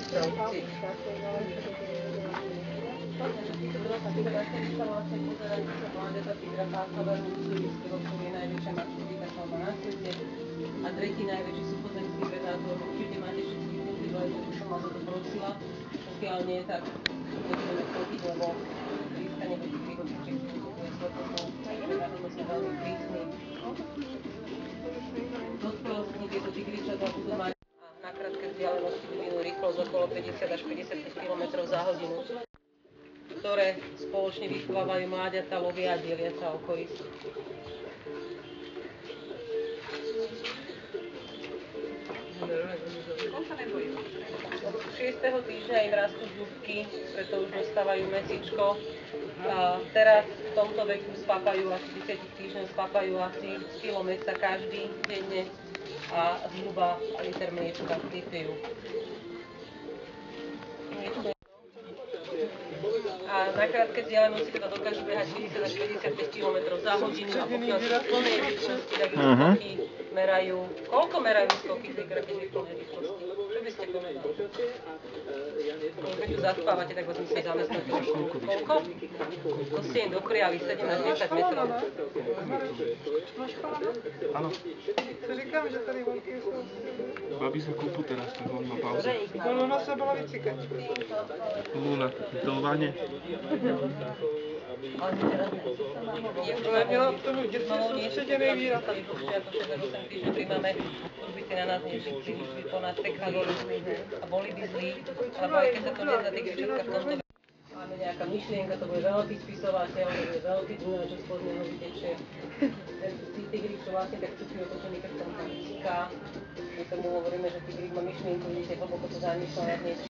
Tigrička vlastne pozerajte sa mláďata tigra páchavého úsilovského, čo je najväčšia mačkovita kalma na svete. A tretí najväčší sú pozemský predátor. Určite máte všetci vypnutý dojde, už som vás o to prosila. Pokiaľ nie, tak nebudeme fotiť, lebo blízkanie do tých výhodčičiek spôsobuje slepotnou. Na toto sme veľmi prísni. Dospelostní tieto tigričatá budú mať na krátke vzdialenosti vyvinú rýchlosť okolo 50 až 55 km za hodinu, ktoré spoločne vychovávajú mláďata, lovia a delia sa o korisť. 6. týždňa im rastú zúbky, preto už dostávajú mesičko. Teraz v tomto veku spápajú asi 10 týždňov, spápajú asi kilo mäsa každý denne a zhruba liter mliečka vypijú. A na krátke vzdialenosti teda dokážu behať 50 až 55 km za hodinu a pokiaľ sú v plnej rýchlosti, tak ich skoky merajú. Koľko merajú skoky v plnej rýchlosti? Čo by ste povedali? Keď tu zaspávate, tak vás musím zamestnať trošku. Koľko? To ste im dopriali 7 až 10 metrov. Áno. To říkám, že tady volky jsou... Babi sa kúpu teraz, tak on má pauzu. Luna se byla vycikať. Luna, do vane. Ale měla v tomu dětství soustředěný výraz. Príjmame, už by ste na nás nešli po nás tekali a boli by zlí, alebo aj keď sa to nedá tigričatka v tomto máme nejaká myšlienka, to bude veľký spisovateľ, to bude veľký dňa, čo spod neho vytečie. Ten tigrik, čo vlastne tak cítil, to, čo my keď tam cíka, my tomu hovoríme, že tigrik má myšlienku, vidíte, hlboko to zamýšľa nad niečím.